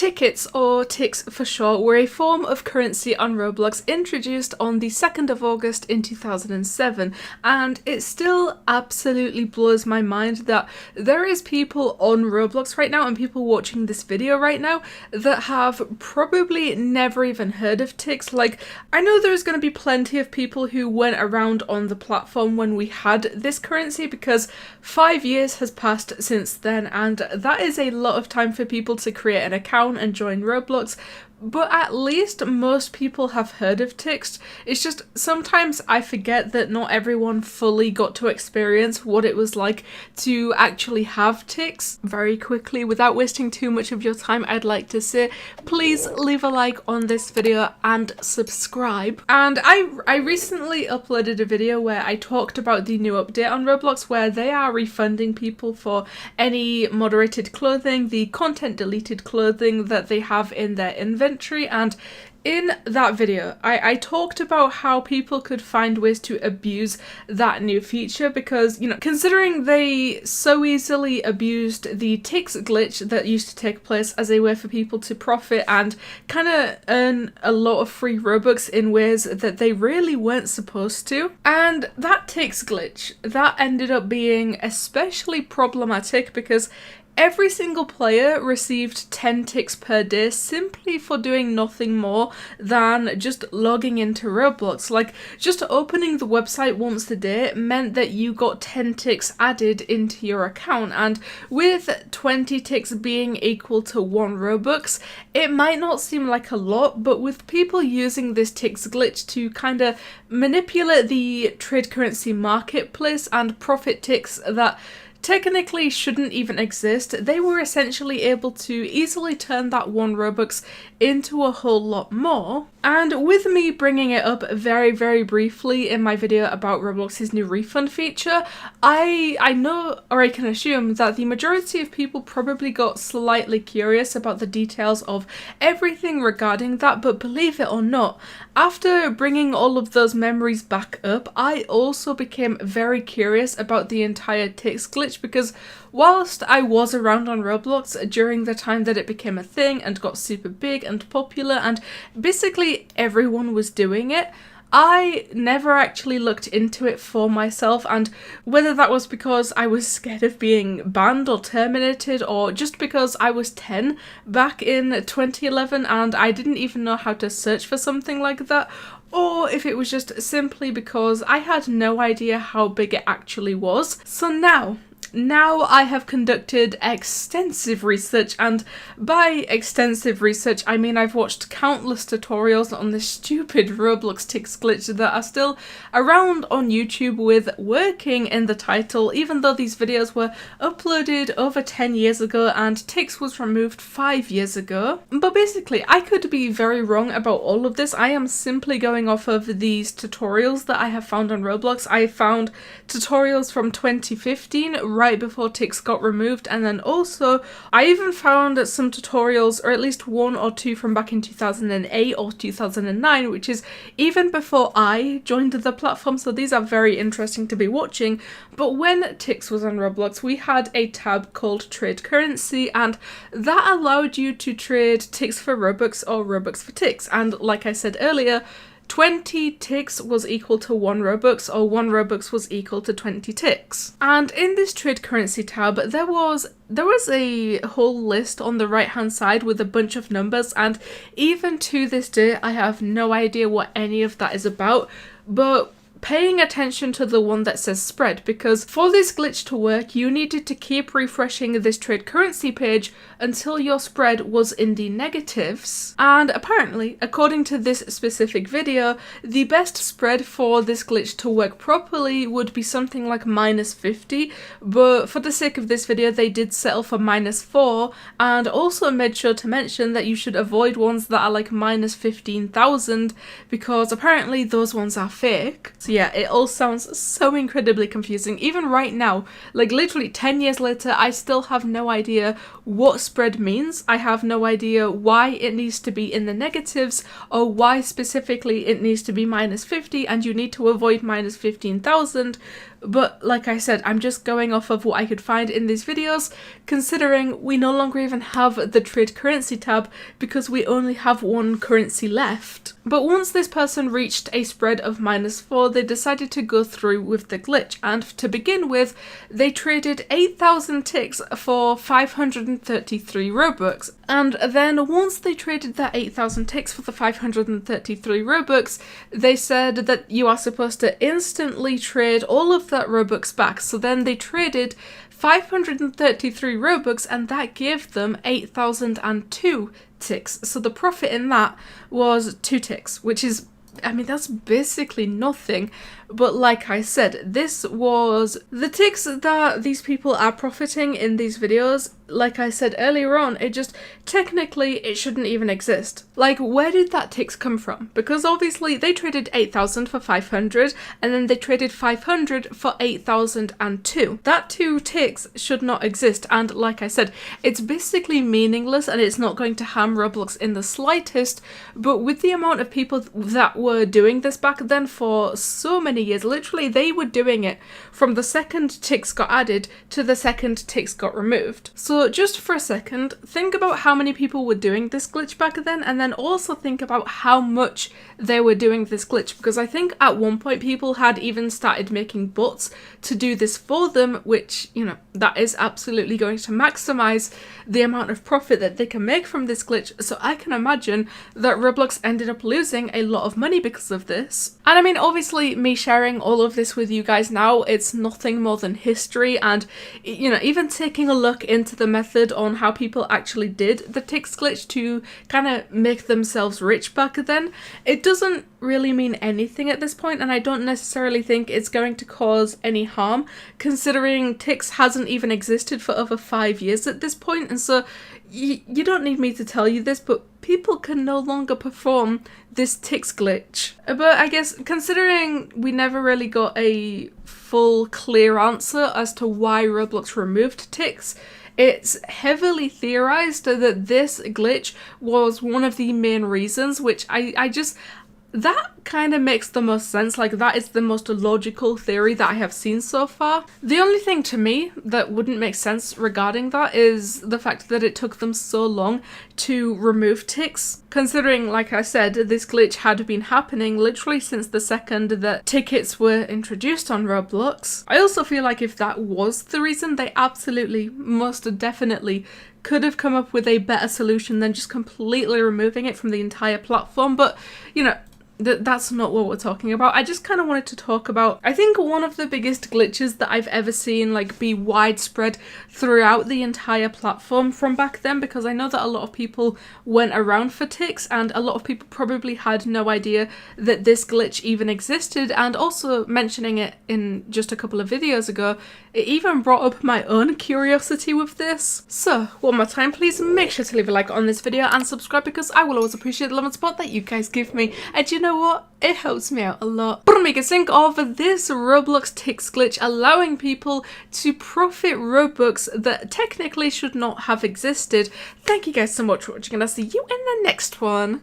Tickets, or Tix for short, were a form of currency on Roblox introduced on the 2nd of August in 2007, and it still absolutely blows my mind that there is people on Roblox right now and people watching this video right now that have probably never even heard of Tix. Like, I know there's going to be plenty of people who weren't around on the platform when we had this currency, because 5 years has passed since then, and that is a lot of time for people to create an account and join Roblox, but at least most people have heard of Tix. It's just sometimes I forget that not everyone fully got to experience what it was like to actually have Tix. Very quickly, without wasting too much of your time, I'd like to say please leave a like on this video and subscribe. And I recently uploaded a video where I talked about the new update on Roblox where they are refunding people for any moderated clothing, the content deleted clothing that they have in their inventory. And in that video, I talked about how people could find ways to abuse that new feature because, you know, considering they so easily abused the Tix glitch that used to take place as a way for people to profit and kind of earn a lot of free Robux in ways that they really weren't supposed to. And that Tix glitch, that ended up being especially problematic because every single player received 10 ticks per day simply for doing nothing more than just logging into Roblox. Like, just opening the website once a day meant that you got 10 ticks added into your account, and with 20 ticks being equal to 1 Robux, it might not seem like a lot, but with people using this Tix glitch to kind of manipulate the trade currency marketplace and profit ticks that technically shouldn't even exist, they were essentially able to easily turn that 1 Robux into a whole lot more. And with me bringing it up very, very briefly in my video about Roblox's new refund feature, I know, or I can assume, that the majority of people probably got slightly curious about the details of everything regarding that, but believe it or not, after bringing all of those memories back up, I also became very curious about the entire Tix glitch, because whilst I was around on Roblox during the time that it became a thing and got super big and popular and basically everyone was doing it, I never actually looked into it for myself, and whether that was because I was scared of being banned or terminated, or just because I was 10 back in 2011 and I didn't even know how to search for something like that, or if it was just simply because I had no idea how big it actually was. So now I have conducted extensive research, and by extensive research I mean I've watched countless tutorials on this stupid Roblox Tix glitch that are still around on YouTube with working in the title, even though these videos were uploaded over 10 years ago and Tix was removed 5 years ago. But basically, I could be very wrong about all of this. I am simply going off of these tutorials that I have found on Roblox. I found tutorials from 2015, right before Tix got removed, and then also I even found some tutorials, or at least 1 or 2 from back in 2008 or 2009, which is even before I joined the platform, so these are very interesting to be watching. But when Tix was on Roblox, we had a tab called Trade Currency, and that allowed you to trade Tix for Robux or Robux for Tix, and like I said earlier, 20 ticks was equal to 1 Robux, or 1 Robux was equal to 20 ticks. And in this trade currency tab, there was a whole list on the right hand side with a bunch of numbers, and even to this day I have no idea what any of that is about, but paying attention to the one that says spread, because for this glitch to work you needed to keep refreshing this trade currency page until your spread was in the negatives. And apparently, according to this specific video, the best spread for this glitch to work properly would be something like -50, but for the sake of this video they did settle for -4, and also made sure to mention that you should avoid ones that are like -15,000 because apparently those ones are fake. So yeah, it all sounds so incredibly confusing. Even right now, like literally 10 years later, I still have no idea what spread means. I have no idea why it needs to be in the negatives, or why specifically it needs to be -50 and you need to avoid -15,000. but like I said, I'm just going off of what I could find in these videos, considering we no longer even have the trade currency tab because we only have one currency left. But once this person reached a spread of -4, they decided to go through with the glitch, and to begin with, they traded 8,000 Tix for 533 Robux. And then once they traded that 8,000 Tix for the 533 Robux, they said that you are supposed to instantly trade all of that Robux back. So then they traded 533 Robux, and that gave them 8,002 Tix. So the profit in that was 2 Tix, which is, I mean, that's basically nothing. But like I said, this was the Tix that these people are profiting in these videos. Like I said earlier on, it just, technically, it shouldn't even exist. Like, where did that Tix come from? Because obviously they traded 8,000 for 500, and then they traded 500 for 8,002. That 2 Tix should not exist, and like I said, it's basically meaningless and it's not going to harm Roblox in the slightest, but with the amount of people that were doing this back then for so many years, literally they were doing it from the second Tix got added to the second Tix got removed. So just for a second, think about how many people were doing this glitch back then, and then also think about how much they were doing this glitch, because I think at one point people had even started making bots to do this for them, which, you know, that is absolutely going to maximize the amount of profit that they can make from this glitch. So I can imagine that Roblox ended up losing a lot of money because of this. And I mean, obviously me sharing all of this with you guys now, it's nothing more than history, and, you know, even taking a look into the method on how people actually did the Tix glitch to kind of make themselves rich back then, it doesn't really mean anything at this point, and I don't necessarily think it's going to cause any harm, considering Tix hasn't even existed for over 5 years at this point. And so you don't need me to tell you this, but people can no longer perform this Tix glitch. But I guess, considering we never really got a full clear answer as to why Roblox removed Tix, it's heavily theorized that this glitch was one of the main reasons, which I just, that kind of makes the most sense. Like, that is the most logical theory that I have seen so far. The only thing to me that wouldn't make sense regarding that is the fact that it took them so long to remove Tix, considering, like I said, this glitch had been happening literally since the second that tickets were introduced on Roblox. I also feel like if that was the reason, they absolutely, most definitely could have come up with a better solution than just completely removing it from the entire platform. But, you know, that's not what we're talking about. I just kind of wanted to talk about, I think, one of the biggest glitches that I've ever seen, like, be widespread throughout the entire platform from back then, because I know that a lot of people went around for Tix, and a lot of people probably had no idea that this glitch even existed. And also, mentioning it in just a couple of videos ago, it even brought up my own curiosity with this. So, one more time, please make sure to leave a like on this video and subscribe, because I will always appreciate the love and support that you guys give me. And you know what? It helps me out a lot. But make a think of this Roblox Tix glitch allowing people to profit Robux that technically should not have existed. Thank you guys so much for watching, and I'll see you in the next one.